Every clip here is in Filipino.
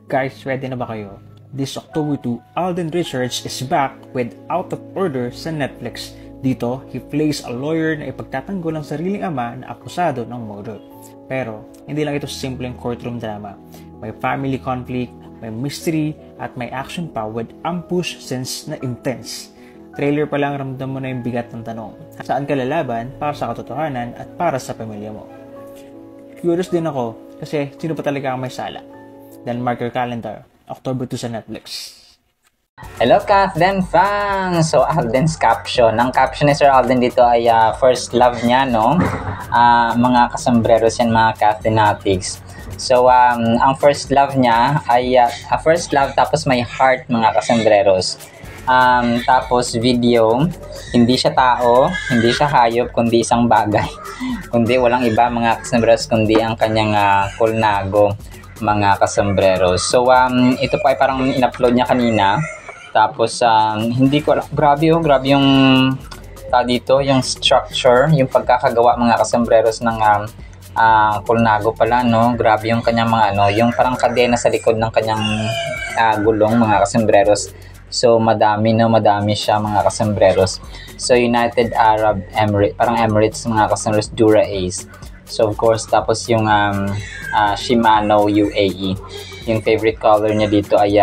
Guys, ready na ba kayo? This October 2, Alden Richards is back with Out of Order sa Netflix. Dito, he plays a lawyer na ipagtatanggol ang sariling ama na akusado ng murder. Pero, hindi lang ito simpleng courtroom drama. May family conflict, may mystery, at may action pa with ambush scenes na intense. Trailer pa lang ramdam mo na yung bigat ng tanong. Saan ka lalaban para sa katotohanan at para sa pamilya mo? Curious din ako kasi sino pa talaga ang may sala? Then mark your calendar, October 2 sa Netflix. Hello Kathleen fans! So Alden's caption. Ang caption ni Sir Alden dito ay first love niya, no? Mga kasambreros yan, mga Kathleenatics. So ang first love niya ay first love tapos may heart, mga kasambreros. Tapos video, hindi siya tao, hindi siya hayop, kundi isang bagay. Kundi walang iba, mga kasambreros, kundi ang kanyang kulnago, mga kasambreros. So ito pa ay parang in-upload niya kanina. Tapos hindi ko alam, grabe yung dito, yung structure, yung pagkakagawa, mga kasambreros, ng kulnago pala, no? Grabe yung kanyang mga yung parang kadena sa likod ng kanyang gulong, mga kasambreros. So madami siya, mga kasambreros. So United Arab Emirates, parang Emirates, mga kasambreros, Dura Ace. So of course, tapos yung Shimano UAE. Yung favorite color niya dito ay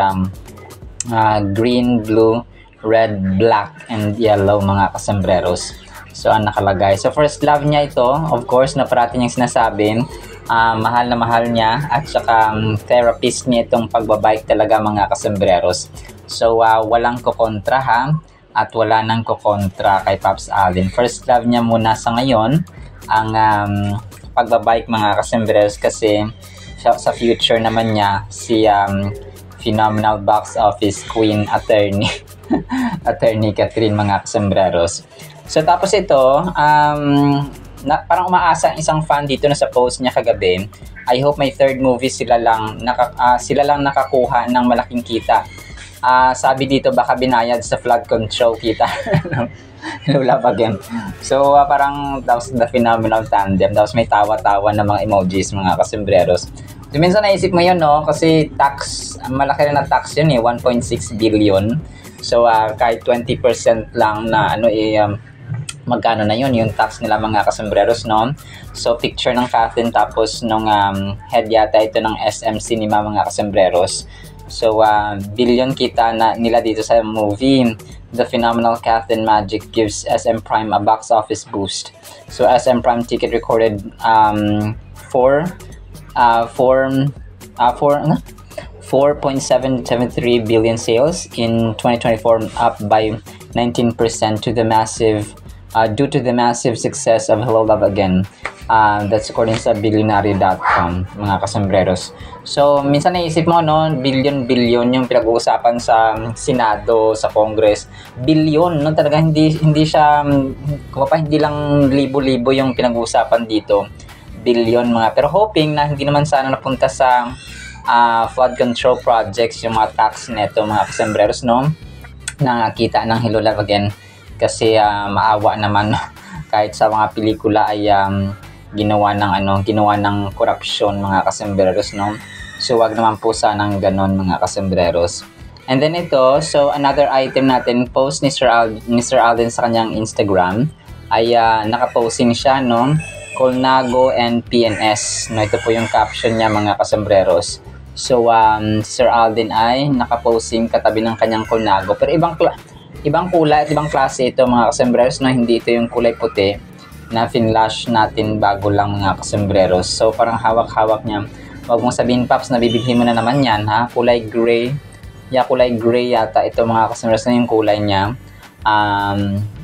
green, blue, red, black, and yellow, mga kasambreros. So ang nakalagay. So first love niya ito, of course, na parati niyang sinasabi, mahal na mahal niya, at saka therapist niya itong pagbabike talaga, mga kasambreros. So walang kokontra, ha, at wala nang kokontra kay Pops Alden. First love niya muna sa ngayon ang pagbabike, mga kasambreros, kasi sa future naman niya si phenomenal box office queen attorney attorney Catherine, mga kasambreros. So tapos ito, parang umaasa ang isang fan dito na sa post niya kagabi. I hope may third movie sila lang nakakuha ng malaking kita. Sabi dito, baka binayad sa flood control kita. Lula again. So parang that was the phenomenal tandem. Tapos may tawa-tawa na mga emojis, mga kasambreros. So minsan naisip mo yun, no? Kasi tax, malaki na tax yun, 1.6 billion. So kahit 20% lang na magkano na yun yung tax nila, mga kasambreros, no? So picture ng Kathleen, tapos nung head yata ito ng SM Cinema, mga kasambreros. So billion kita na nila dito sa movie. The phenomenal Kathleen magic gives SM Prime a box office boost. So SM Prime ticket recorded 4.773 billion sales in 2024, up by 19% to the massive due to the massive success of Hello Love Again. That's according sa billionaire.com, mga kasambreros. So minsan naisip mo, no, billion yung pinag-uusapan sa Senado, sa Congress. Billion, no, talaga hindi siya hindi lang libo-libo yung pinag-uusapan dito. Billion, mga, pero hoping na hindi naman sana napunta sa flood control projects yung mga tax neto, mga kasambreros, no, nakakita ng Hello Love Again. Kasi maawa naman kahit sa mga pelikula ay ginawa ng korupsyon, mga kasambreros, no. So wag naman po sanang ganon, mga kasambreros. And then ito, so another item natin, post ni Sir Alden sa kanyang Instagram ay nakaposing siya, no, Colnago and PNS, no. Ito po yung caption niya, mga kasambreros. So Sir Alden ay nakaposing katabi ng kanyang Colnago, pero ibang kulay at ibang klase ito, mga kasambreros, no. Hindi ito yung kulay puti na finlash natin bago lang, mga kasambreros. So parang hawak-hawak niya. Huwag mong sabihin, Pops, nabibighin mo na naman yan, ha? Kulay gray. Kulay gray yata ito, mga kasambreros, na yung kulay niya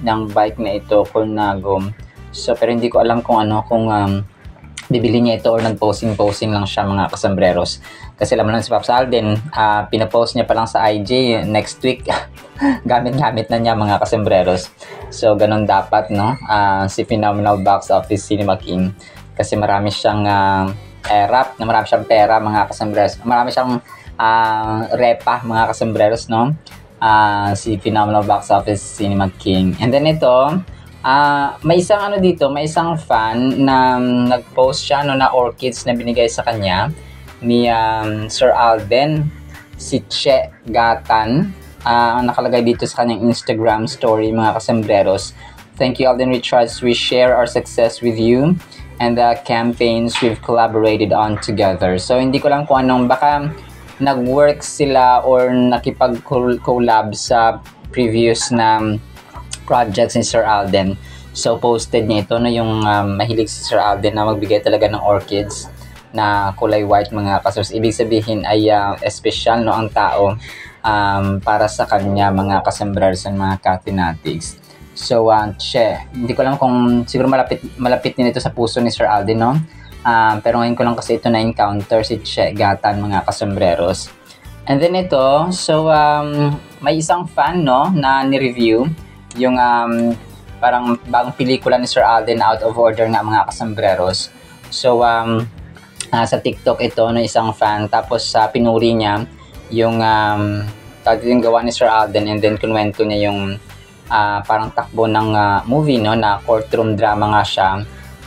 ng bike na ito, Colnago. So pero hindi ko alam kung bibili niya ito or nag-posing lang siya, mga kasambreros. Kasi alam mo lang si Pops Alden, pinapost niya pa lang sa IG next week. Gamit-gamit na niya, mga kasambreros. So ganun dapat, no, si phenomenal box office Cinema King, kasi marami siyang marami siyang pera, mga kasambreros. Marami siyang repa, mga kasambreros, no, si phenomenal box office Cinema King. And then ito, may isang fan na nag-post siya, no, na orchids na binigay sa kanya ni Sir Alden, si Che Gatan. Ang nakalagay dito sa kanyang Instagram story, mga kasembreros. Thank you, Alden Richards. We share our success with you and the campaigns we've collaborated on together. So, hindi ko lang kung anong, baka nag-work sila or nakipag-collab sa previous na projects ni Sir Alden. So, posted niya ito na yung mahilig si Sir Alden na magbigay talaga ng orchids na kulay white, mga kasers. Ibig sabihin ay espesyal, no, ang tao para sa kanya, mga kasembreros and mga katinatics. So, Che, hindi ko lang kung siguro malapit din ito sa puso ni Sir Alden, no? Pero ngayon ko lang kasi ito na-encounter, si Che Gatan, mga kasembreros. And then ito, so may isang fan, no, na ni-review yung parang bagong pelikula ni Sir Alden, Out of Order nga, mga kasembreros. So, sa TikTok ito, no, isang fan, tapos pinuri niya yung yung gawa ni Sir Alden, and then kunwento niya yung parang takbo ng movie, no, na courtroom drama nga siya.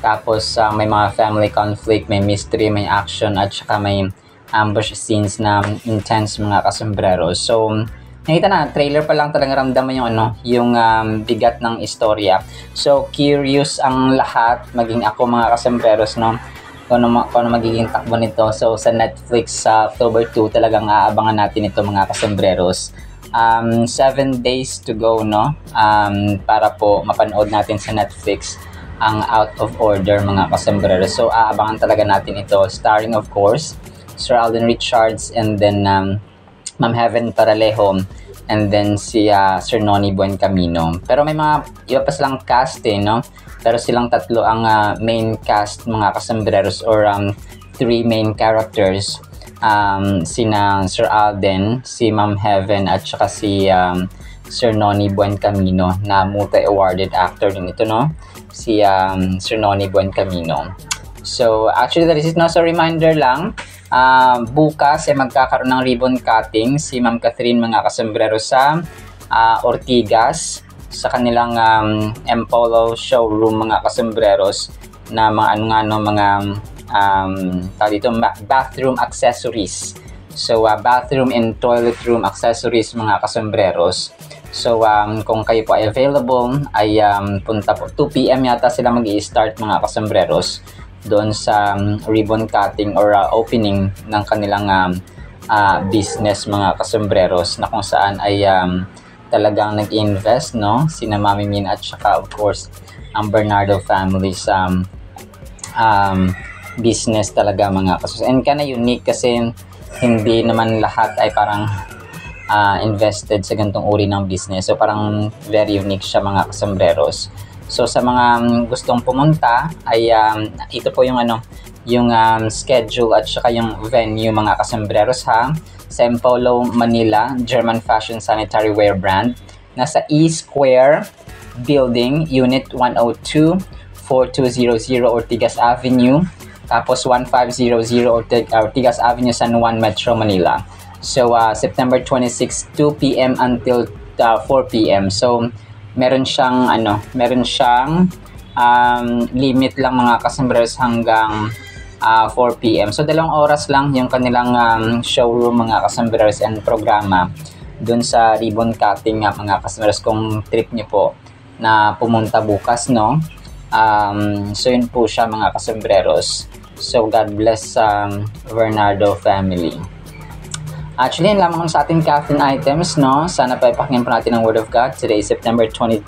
Tapos may mga family conflict, may mystery, may action, at saka may ambush scenes na intense, mga kasembreros. So nakita na, trailer pa lang talaga ramdaman yung yung bigat ng istorya. So curious ang lahat, maging ako, mga kasembreros, no, kung ano magiging takbo nito. So sa Netflix sa October 2 talagang aabangan natin ito, mga kasembreros. 7 days to go, no, para po mapanood natin sa Netflix ang Out of Order, mga kasembreros. So aabangan talaga natin ito, starring of course Sir Alden Richards, and then Ma'am Heaven Paralejo, and then si Sir Noni Buencamino. Pero may mga iba pa silang cast, no, pero silang tatlo ang main cast, mga kasembreros, or 3 main characters. Sina Sir Alden, si Ma'am Heaven, at saka si Sir Noni Buencamino, na multi-awarded actor din ito, no, si Sir Noni Buencamino. So actually, that is not a reminder lang. Bukas ay magkakaroon ng ribbon cutting si Ma'am Catherine, mga kasembreros, sa Ortigas, sa kanilang Empolo showroom, mga kasembreros, na mga mga dito, bathroom accessories. So bathroom and toilet room accessories, mga kasembreros. So kung kayo po ay available, ay punta po. 2 PM yata sila mag-i-start, mga kasembreros, doon sa ribbon cutting or opening ng kanilang business, mga kasembreros, na kung saan ay talagang nag-invest, no, sina Mami Min at saka of course ang Bernardo family sa business talaga, mga kasembreros. And kana unique kasi hindi naman lahat ay parang invested sa ganitong uri ng business. So parang very unique siya, mga kasembreros. So sa mga gustong pumunta ay ito po yung yung schedule at saka yung venue, mga kasembreros, ha. Sa Empolo, Manila, German fashion sanitary wear brand. Nasa E-Square Building, Unit 102, 4200 Ortigas Avenue. Tapos 1500 Ortigas Avenue, San Juan, Metro Manila. So September 26, 2 PM until 4 PM. So meron siyang limit lang, mga kasembreros, hanggang 4 PM. So 2 oras lang yung kanilang showroom, mga kasembreros, and programa dun sa ribbon cutting, mga kasembreros, kung trip niyo po na pumunta bukas, no. So yun po siya, mga kasembreros. So God bless Bernardo family. Actually, yun lamang sa ating caffeine items, no? Sana pa ipakinggan po natin ang Word of God. Today is September 25,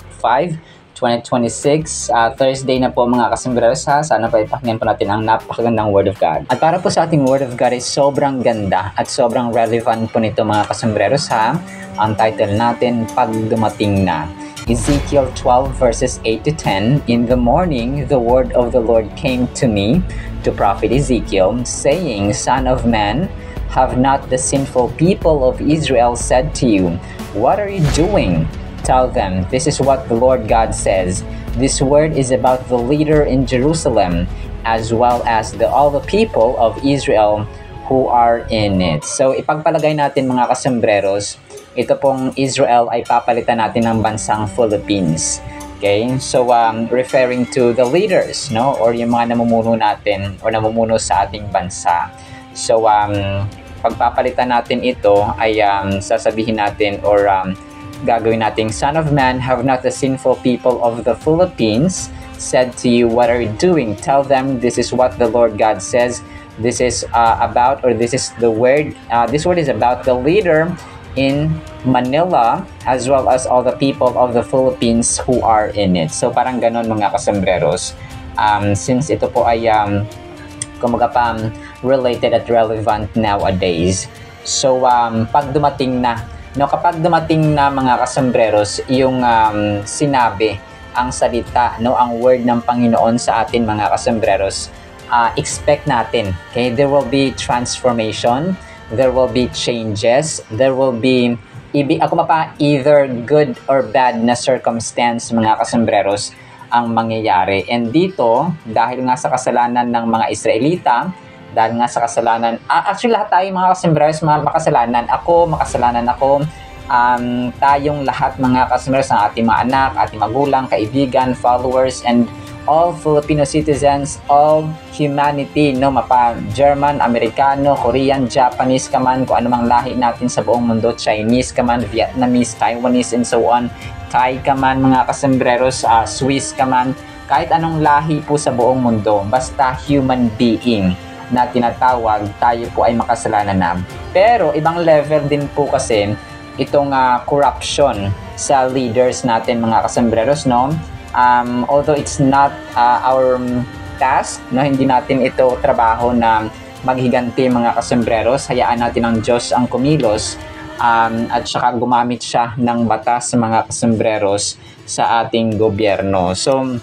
2026. Thursday na po, mga kasembreros, ha? Sana pa ipakinggan po natin ang napakagandang Word of God. At para po sa ating Word of God ay sobrang ganda at sobrang relevant po nito, mga kasembreros, ha? Ang title natin, Pag Dumating Na. Ezekiel 12 verses 8 to 10. In the morning, the word of the Lord came to me, to prophet Ezekiel, saying, Son of man, have not the sinful people of Israel said to you, What are you doing? Tell them, this is what the Lord God says. This word is about the leader in Jerusalem, as well as all the people of Israel who are in it. So ipagpalagay natin, mga kasembreros, ito pong Israel ay papalitan natin ng bansang Philippines. Okay? So referring to the leaders, no, or yung mga namumuno natin or namumuno sa ating bansa. So, pagpapalitan natin ito ay sasabihin natin or gagawin natin, Son of man, have not the sinful people of the Philippines said to you, what are you doing? Tell them this is what the Lord God says. This is about, or this is the word, this word is about the leader in Manila as well as all the people of the Philippines who are in it. So parang ganon mga kasembreros. Since ito po ay kumaga pa related at relevant nowadays. So pag dumating na, no, kapag dumating na mga kasembreros yung sinabi ang salita, no, ang word ng Panginoon sa atin mga kasembreros, expect natin, okay, there will be transformation, there will be changes, there will be either good or bad na circumstance mga kasembreros ang mangyayari. And dito, dahil nga sa kasalanan ng mga Israelita, dahil nga sa kasalanan, actually lahat tayo mga kasembreros makasalanan. Makasalanan ako, tayong lahat mga kasembreros, ang ating mga anak, ating magulang, kaibigan, followers, and all Filipino citizens, all humanity, no, mapa German, Amerikano, Korean, Japanese ka man, kung anumang lahi natin sa buong mundo, Chinese ka man, Vietnamese, Taiwanese, and so on, Thai ka man mga kasembreros, Swiss ka man, kahit anong lahi po sa buong mundo, basta human being na tinatawag, tayo po ay makasalanan na. Pero ibang level din po kasi itong corruption sa leaders natin mga kasembreros, no? Although it's not our task, no, hindi natin ito trabaho na maghiganti mga kasembreros, hayaan natin ang Diyos ang kumilos at saka gumamit siya ng batas mga kasembreros sa ating gobyerno. So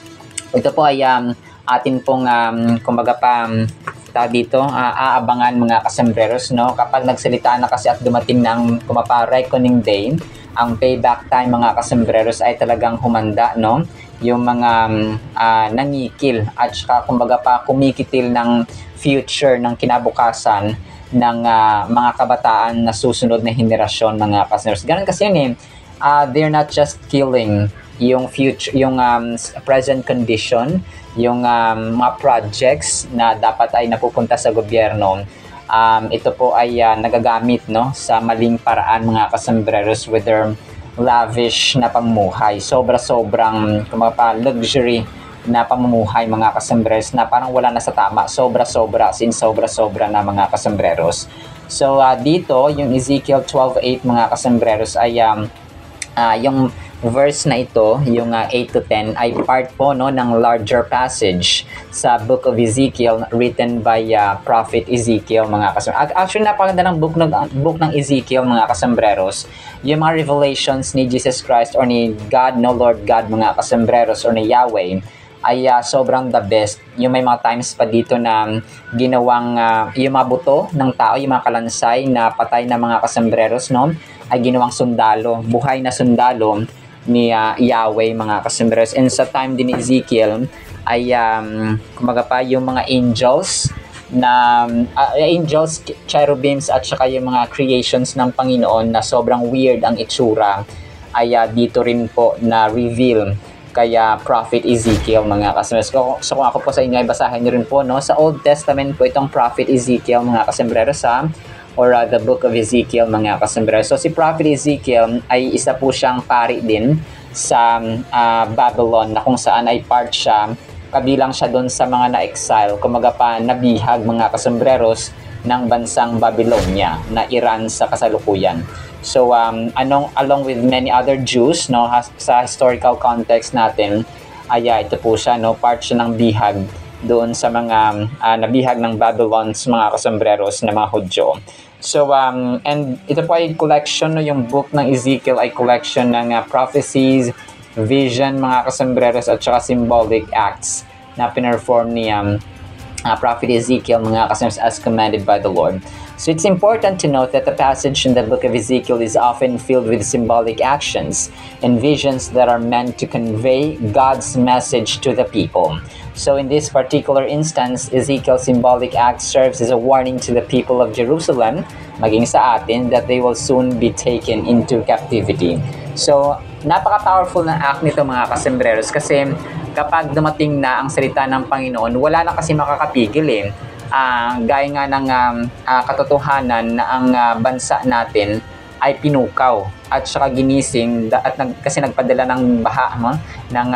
ito po ay atin pong kumbaga pa dito aabangan mga kasembreros, no, kapag nagsalita na kasi at dumating ng kumapa reckoning day, ang payback time mga kasembreros ay talagang humanda, no, yung mga nangikil at saka kumbaga pa kumikitil ng future ng kinabukasan ng mga kabataan na susunod na henerasyon mga kasembreros. Ganun kasi yun they're not just killing yung future, yung present condition, yung mga projects na dapat ay napupunta sa gobyerno. Ito po ay nagagamit, no, sa maling paraan mga kasembreros with their lavish na pamumuhay. Sobrang luxury na pamumuhay mga kasembreros na parang wala na sa tama. Sobra-sobra na mga kasembreros. So dito, yung Ezekiel 12:8 mga kasembreros ay yung verse na ito, yung 8 to 10 ay part po, no, ng larger passage sa book of Ezekiel written by Prophet Ezekiel mga kasembreros. Actually, napakaganda ng book ng Ezekiel mga kasembreros. Yung mga revelations ni Jesus Christ or ni God, no, Lord God mga kasembreros, or ni Yahweh ay sobrang the best. Yung may mga times pa dito na ginawang yung mga buto ng tao, yung mga kalansay na patay na mga kasembreros, no, ay ginawang sundalo, buhay na sundalo ni Yahweh mga kasembreros. And sa time din ni Ezekiel ay kumaga pa yung mga angels na angels, cherubims at saka yung mga creations ng Panginoon na sobrang weird ang itsura ay dito rin po na reveal kaya Prophet Ezekiel mga kasembreros. So kung ako po sa inyo ay basahin niyo rin po, no, sa Old Testament po itong Prophet Ezekiel mga kasembreros or the book of Ezekiel mga kasembreros. So si Prophet Ezekiel ay isa po siyang pari din sa Babylon na kung saan ay part siya, kabilang siya doon sa mga na-exile, kumaga pa nabihag mga kasembreros ng bansang Babylonia na Iran sa kasalukuyan. So along with many other Jews, no, sa historical context natin ay ito po siya, no, part siya ng bihag doon sa mga nabihag ng Babylon sa mga kasembreros na mga Hudyo. So and ito po ay collection, no, yung book ng Ezekiel ay collection ng prophecies, vision mga kasembreros at saka symbolic acts na pinerform ni Prophet Ezekiel mga kasembreros as commanded by the Lord. So it's important to note that the passage in the book of Ezekiel is often filled with symbolic actions and visions that are meant to convey God's message to the people. So in this particular instance, Ezekiel's symbolic act serves as a warning to the people of Jerusalem, maging sa atin, that they will soon be taken into captivity. So napaka-powerful ng act nito mga kasembreros kasi kapag dumating na ang salita ng Panginoon, wala na kasi makakapigil gaya nga ng katotohanan na ang bansa natin ay pinukaw at saka ginising kasi nagpadala ng baha ng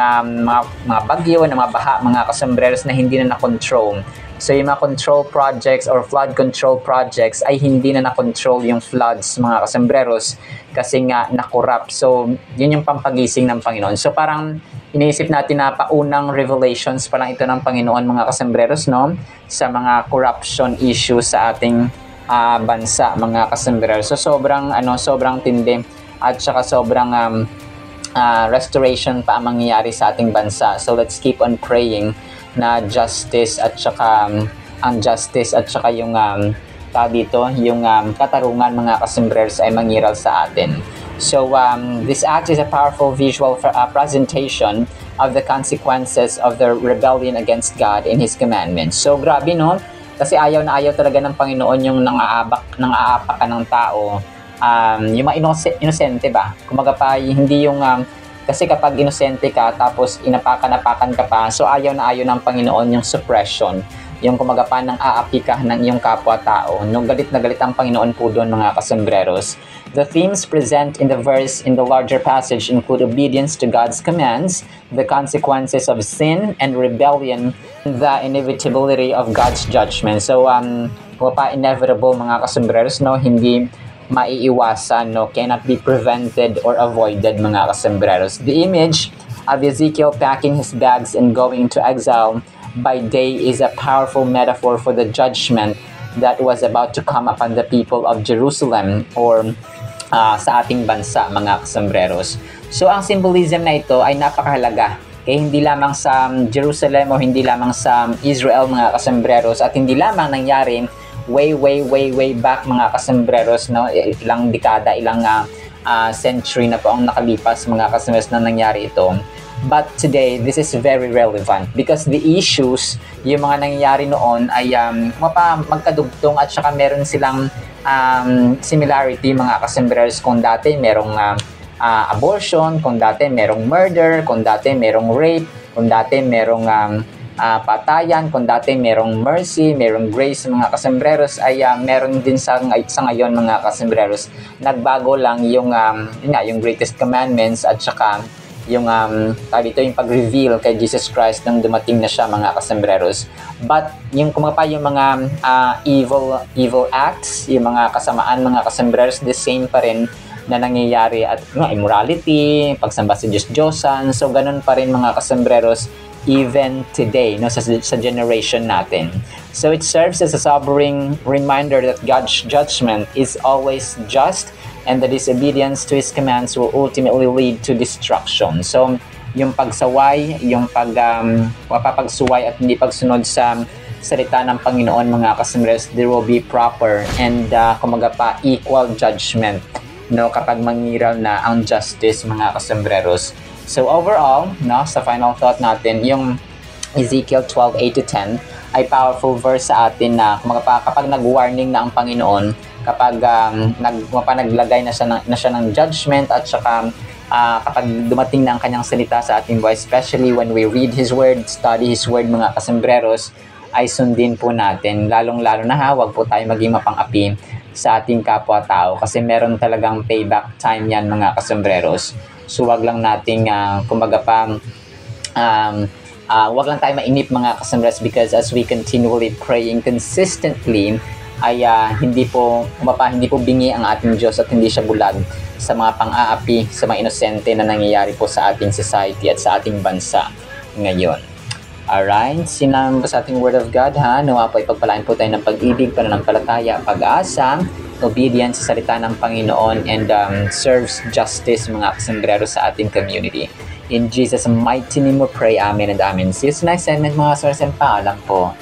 mga bagyo, ng mga baha, mga kasambreros na hindi na na-control. So yung mga control projects or flood control projects ay hindi na na-control yung floods, mga kasambreros, kasi nga na-corrupt. So yun yung pampagising ng Panginoon. So parang iniisip natin na paunang revelations pa lang ito ng Panginoon, mga kasambreros, no, sa mga corruption issues sa ating bansa, mga kasambreros. So sobrang tindi at saka sobrang restoration pa ang mangyayari sa ating bansa. So let's keep on praying na justice at saka ang justice at saka yung yung katarungan, mga kasambreros, ay mangiral sa atin. So this act is a powerful visual presentation of the consequences of the rebellion against God and His commandments. So grabe, no? Kasi ayaw na ayaw talaga ng Panginoon yung nang-aapak ka ng tao. Yung mga inosente ba? Kumaga pa, hindi yung kasi kapag inosente ka tapos inapakan ka pa, so ayaw na ayaw ng Panginoon yung suppression, yung kumaga pa nang aapi ka ng iyong kapwa-tao. No, galit na galit ang Panginoon po doon, mga kasambreros. The themes present in the verse in the larger passage include obedience to God's commands, the consequences of sin and rebellion, the inevitability of God's judgment. So inevitable, mga kasambreros, no, hindi maiiwasan, no, cannot be prevented or avoided, mga kasambreros. The image of Ezekiel packing his bags and going to exile by day is a powerful metaphor for the judgment that was about to come upon the people of Jerusalem or sa ating bansa, mga kasambreros. So ang symbolism na ito ay napakahalaga. Hindi lamang sa Jerusalem o hindi lamang sa Israel, mga kasambreros, at hindi lamang nangyari way back, mga kasambreros, no? Ilang dekada, ilang century na po ang nakalipas, mga kasambreros, na nangyari ito. But today, this is very relevant because the issues, yung mga nangyayari noon ay magkadugtong at saka meron silang similarity, mga kasambreros. Kung dati merong abortion, kung dati merong murder, kung dati merong rape, kung dati merong patayan, kung dati merong mercy, merong grace, mga kasambreros, ay meron din sa ngayon, mga kasambreros. Nagbago lang yung greatest commandments at saka yung yung pag-reveal kay Jesus Christ nang dumating na siya, mga kasambreros. But yung yung mga evil acts, yung mga kasamaan, mga kasambreros, the same pa rin na nangyayari, at immorality, pagsamba sa Diyos-Diyosan. So ganun pa rin, mga kasambreros, even today, no, sa generation natin. So it serves as a sobering reminder that God's judgment is always just, and the disobedience to His commands will ultimately lead to destruction. So, yung pagsaway, yung papagsuway at hindi pagsunod sa salita ng Panginoon, mga kasambreros, there will be proper and equal judgment, no, kapag mangiral na ang justice, mga kasambreros. So overall, no, sa final thought natin, yung Ezekiel 12:8-10 ay powerful verse sa atin na kapag nag-warning na ang Panginoon, kapag naglagay na siya ng judgment, at saka kapag dumating na ang kanyang salita sa ating buhay, especially when we read His Word, study His Word, mga kasambreros, ay sundin po natin. Lalong-lalo na huwag po tayo maging mapang-api sa ating kapwa-tao kasi meron talagang payback time yan, mga kasambreros. So wag lang nating wag lang tayo mainip, mga kasambreros, because as we continually praying consistently, ay hindi po bingi ang ating Diyos at hindi siya bulag sa mga pang-aapi, sa mga inosente na nangyayari po sa ating society at sa ating bansa ngayon. Alright, sinama po sa ating Word of God, ha? Nawa po ipagpalain po tayo ng pag-ibig, pananampalataya, pag-asa, obedience sa salita ng Panginoon, and serves justice, mga kasambreros, sa ating community. In Jesus' mighty name we pray, Amen and Amen. See you next segment, mga source, and paalam po.